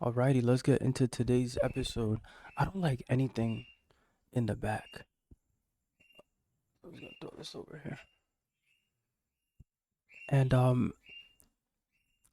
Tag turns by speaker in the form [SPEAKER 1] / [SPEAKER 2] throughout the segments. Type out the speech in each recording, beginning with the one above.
[SPEAKER 1] Alrighty, let's get into today's episode. I don't like anything in the back. I'm just gonna throw this over here. And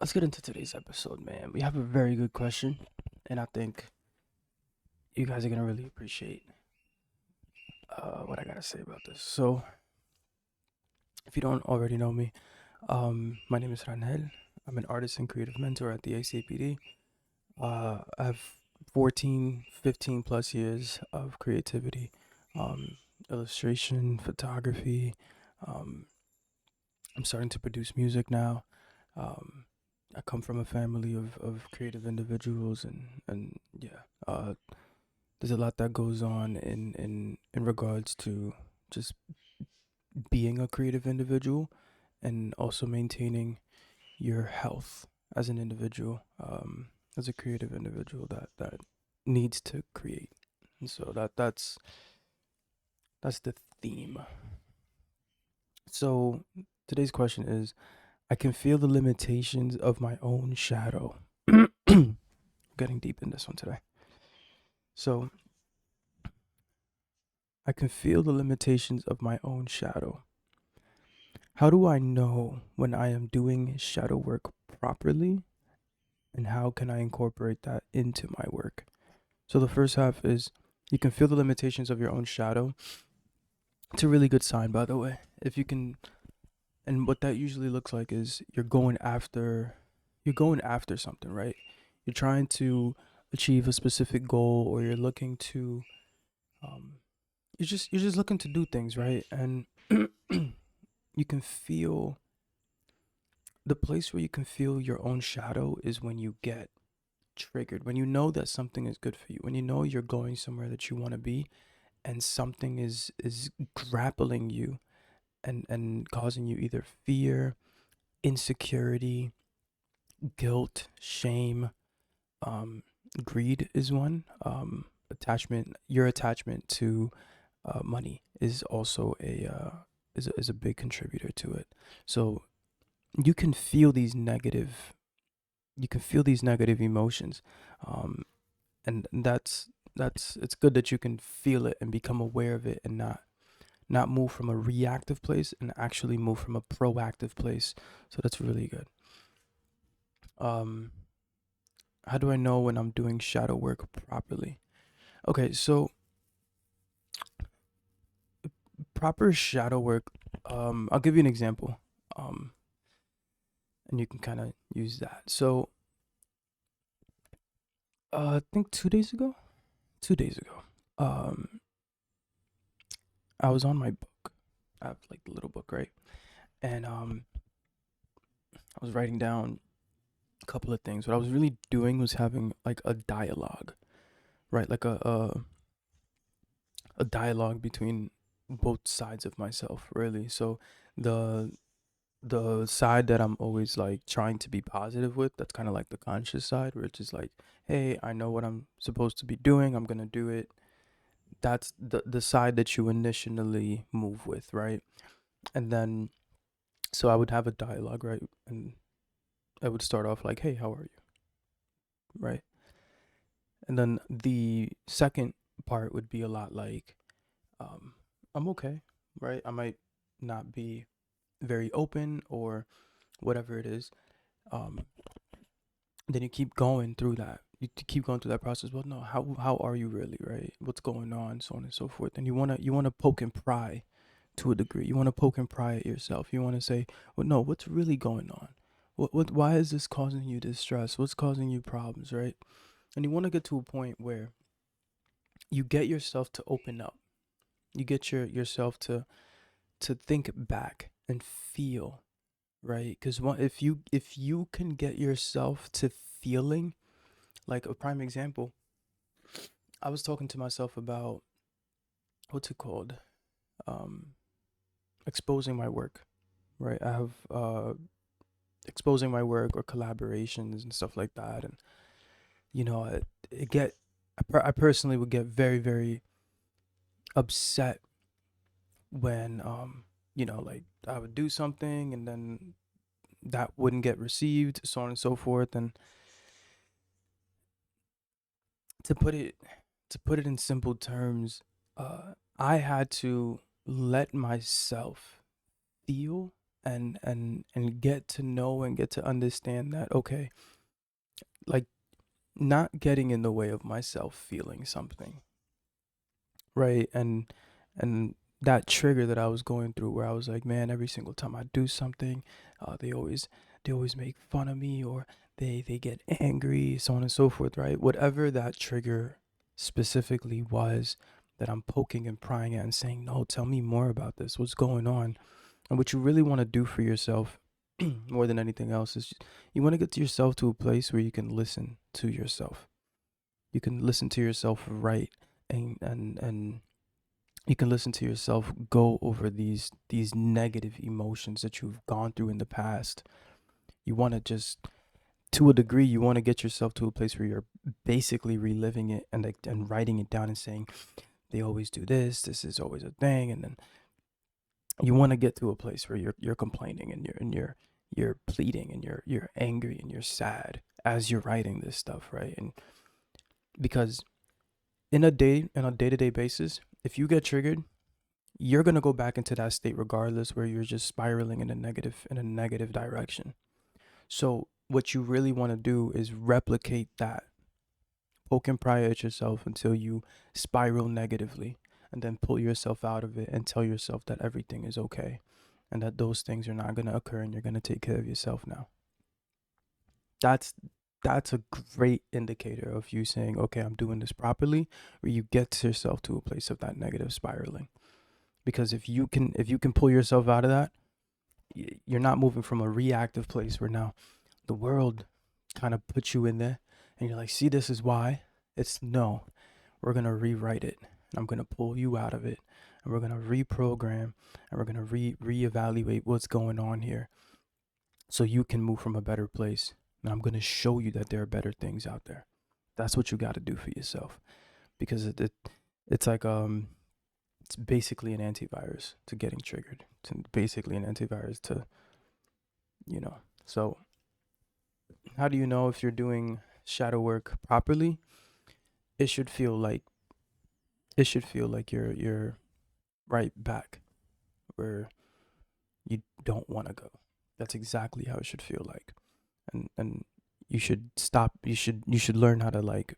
[SPEAKER 1] let's get into today's episode, man. We have a very good question, and I think you guys are gonna really appreciate what I gotta say about this. So, if you don't already know me, my name is Ranel. I'm an artist and creative mentor at the acpd. I have 14, 15 plus years of creativity, um, illustration, photography. Um, I'm starting to produce music now. Um, I come from a family of creative individuals, and yeah, there's a lot that goes on in regards to just being a creative individual and also maintaining your health as an individual, as a creative individual that needs to create. And so that's the theme. So today's question is, I can feel the limitations of my own shadow. Getting deep in this one today. So I can feel the limitations of my own shadow. How do I know when I am doing shadow work properly? And how can I incorporate that into my work? So the first half is, you can feel the limitations of your own shadow. It's a really good sign, by the way. If you can, and what that usually looks like is you're going after something, right? You're trying to achieve a specific goal, or you're looking to um you're just looking to do things, right? And you can feel the place where you can feel your own shadow is when you get triggered, when you know that something is good for you, when you know you're going somewhere that you want to be, and something is grappling you and causing you either fear, insecurity, guilt, shame, um greed is one. Attachment, your attachment to money is also a big contributor to it. So you can feel these negative you can feel these negative emotions, um and that's it's good that you can feel it and become aware of it, and not move from a reactive place and actually move from a proactive place. So that's really good. um how do I know when I'm doing shadow work properly? Okay, so proper shadow work, I'll give you an example, um and you can kind of use that. So I think 2 days ago, 2 days ago, um I was on my book. I have like the little book, right? And I was writing down a couple of things. What I was really doing was having like a dialogue, right? Like a dialogue between both sides of myself, really. So the the side that I'm always like trying to be positive with, that's kind of like the conscious side, where it's just like, hey, I know what I'm supposed to be doing, I'm gonna do it. That's the side that you initially move with, right? And then, so I would have a dialogue, right? And I would start off like, hey, how are you? Right? And then the second part would be a lot like, um, I'm okay, right? I might not be very open or whatever it is. Um, then you keep going through that. Keep going through that process. Well, no, how are you really, right? What's going on, so on and so forth. And you wanna poke and pry to a degree. You wanna poke and pry at yourself. You wanna say, well, no, what's really going on? Why is this causing you distress? What's causing you problems, right? And you wanna get to a point where you get yourself to open up. You get yourself to think back and feel, right? Because if you can get yourself to feeling, like a prime example, I was talking to myself about, what's it called, um exposing my work, right? I have exposing my work or collaborations and stuff like that. And it get I personally would get very, very upset when, like, I would do something and then that wouldn't get received, so on and so forth. And to put it to put it in simple terms, I had to let myself feel and get to know and get to understand that, okay, like, not getting in the way of myself feeling something, right? And that trigger that I was going through, where I was like, man, every single time I do something, they always make fun of me, or they get angry, so on and so forth, right? Whatever that trigger specifically was, that I'm poking and prying at and saying, no, tell me more about this, what's going on. And what you really want to do for yourself more than anything else is you want to get to yourself to a place where you can listen to yourself. You can listen to yourself, right? And you can listen to yourself go over these negative emotions that you've gone through in the past. You want to just, to a degree, you want to get yourself to a place where you're basically reliving it, and like, and writing it down and saying, they always do this is always a thing. And then you want to get to a place where you're complaining, and you're pleading, and you're angry, and you're sad as you're writing this stuff, right? And because in a day-to-day basis, if you get triggered, you're going to go back into that state regardless, where you're just spiraling in a negative direction. So what you really want to do is replicate that, poke and pry at yourself until you spiral negatively, and then pull yourself out of it and tell yourself that everything is okay, and that those things are not going to occur, and you're going to take care of yourself now. That's that's a great indicator of you saying, okay, I'm doing this properly, where you get yourself to a place of that negative spiraling. Because if you can pull yourself out of that, you're not moving from a reactive place where now the world kind of puts you in there, and you're like, see, this is why. It's no, we're going to rewrite it, and I'm going to pull you out of it, and we're going to reprogram, and we're going to reevaluate what's going on here, so you can move from a better place. And I'm going to show you that there are better things out there. That's what you got to do for yourself, because it's like, it's basically an antivirus to getting triggered. It's basically an antivirus to, you know. So how do you know if you're doing shadow work properly? It should feel like you're right back where you don't want to go. That's exactly how it should feel like. And you should stop. You should learn how to, like,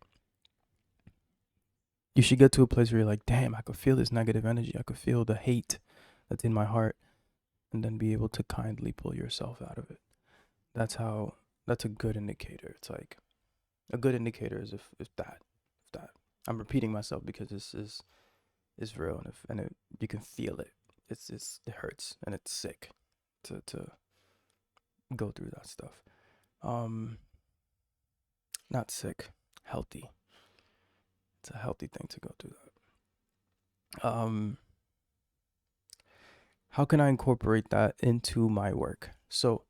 [SPEAKER 1] you should get to a place where you're like, damn, I could feel this negative energy. I could feel the hate that's in my heart, and then be able to kindly pull yourself out of it. That's a good indicator. It's like, a good indicator is if that I'm repeating myself because this is real, and you can feel it. It hurts and it's sick to go through that stuff. Um, Not sick, healthy. It's a healthy thing to go through that. How can I incorporate that into my work? So,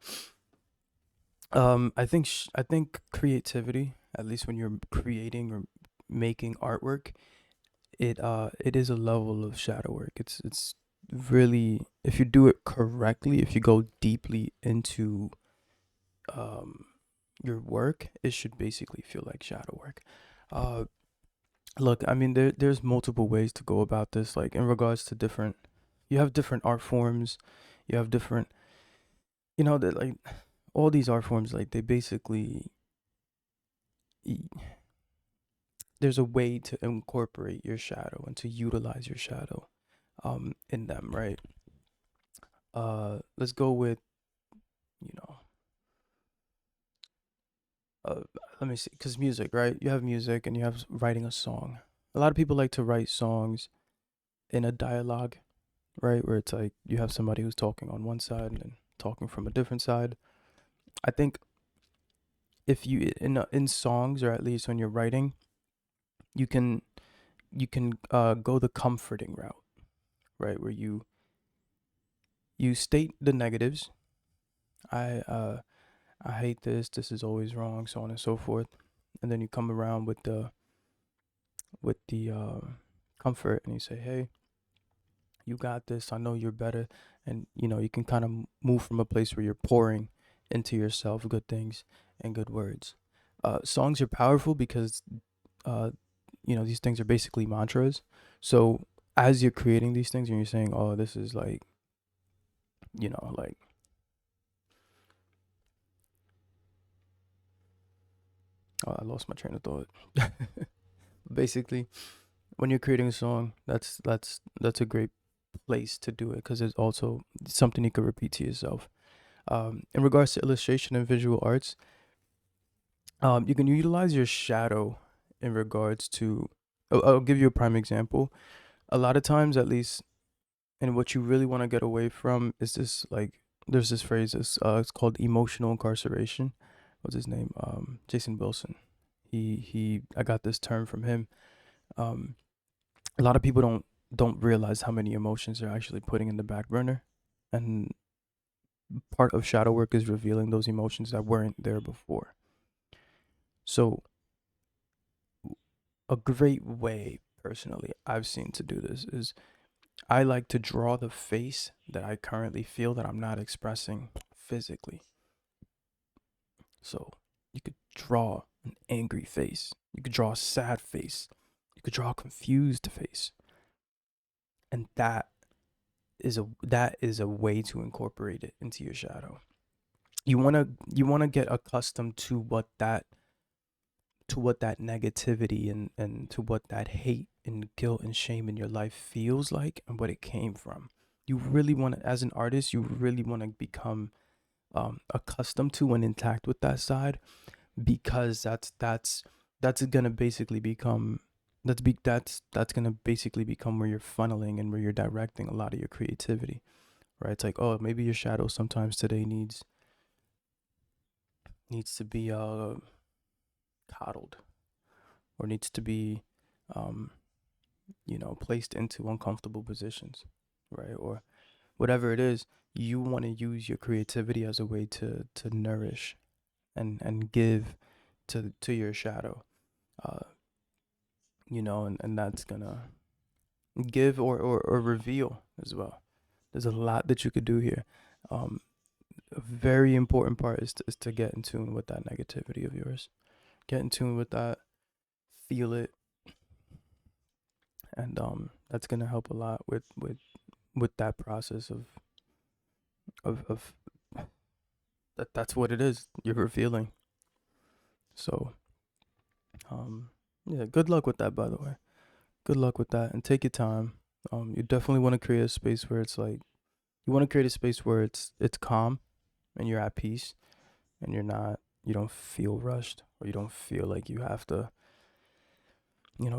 [SPEAKER 1] I think creativity, at least when you're creating or making artwork, it is a level of shadow work. It's really, if you do it correctly, if you go deeply into um your work, it should basically feel like shadow work. Uh, Look, I mean, there's multiple ways to go about this. Like, in regards to different, you have different art forms, you have different, that, like, all these art forms, like, they basically, there's a way to incorporate your shadow and to utilize your shadow in them, right? Let's go with, you know uh let me see, because music, right? You have music and you have writing a song. A lot of people like to write songs in a dialogue, right, where it's like you have somebody who's talking on one side and then talking from a different side. I think if you, in songs, or at least when you're writing, you can go the comforting route, right, where you state the negatives. I uh i hate this, this is always wrong, so on and so forth. And then you come around with the comfort, and you say, hey, you got this, I know you're better. And you can kind of move from a place where you're pouring into yourself good things and good words. Songs are powerful because these things are basically mantras. So as you're creating these things and you're saying, oh, this is like, like, oh, I lost my train of thought. Basically, when you're creating a song, that's a great place to do it, because it's also something you could repeat to yourself. In regards to illustration and visual arts, you can utilize your shadow in regards to. I'll give you a prime example. A lot of times, at least, and what you really want to get away from is this, like, there's this phrase, it's called emotional incarceration. What's his name? Jason Wilson. I got this term from him. Um, a lot of people don't realize how many emotions they're actually putting in the back burner, and part of shadow work is revealing those emotions that weren't there before. So a great way, personally, I've seen to do this is I like to draw the face that I currently feel that I'm not expressing physically. So you could draw an angry face, you could draw a sad face, you could draw a confused face, and that is a way to incorporate it into your shadow. You want to get accustomed to what that negativity and to what that hate and guilt and shame in your life feels like and what it came from. You really want to, as an artist, you really want to become accustomed to and intact with that side, because that's gonna basically become that's gonna basically become where you're funneling and where you're directing a lot of your creativity, right? It's like, oh, maybe your shadow sometimes today needs to be coddled, or needs to be um placed into uncomfortable positions, right? Or whatever it is, you want to use your creativity as a way to nourish and give to your shadow, uh and that's gonna give or reveal as well. There's a lot that you could do here. A very important part is to get in tune with that negativity of yours. Get in tune with that, feel it, and that's gonna help a lot with that process of that's what it is. You're revealing. So yeah, good luck with that, by the way. Good luck with that, and take your time. You definitely want to create a space where it's like, you want to create a space where it's calm and you're at peace, and you don't feel rushed, or you don't feel like you have to,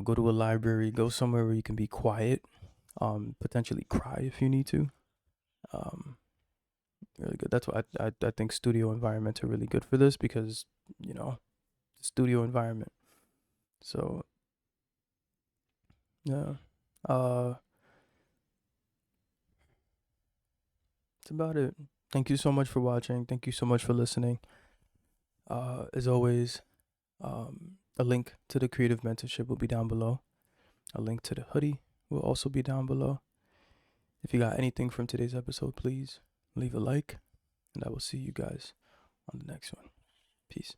[SPEAKER 1] go to a library, go somewhere where you can be quiet, potentially cry if you need to. Um, Really good. That's why I think studio environments are really good for this, because you know studio environment. So yeah, uh, that's about it. Thank you so much for watching. Thank you so much for listening. As always, a link to the creative mentorship will be down below. A link to the hoodie will also be down below. If you got anything from today's episode, please leave a like, and I will see you guys on the next one. Peace.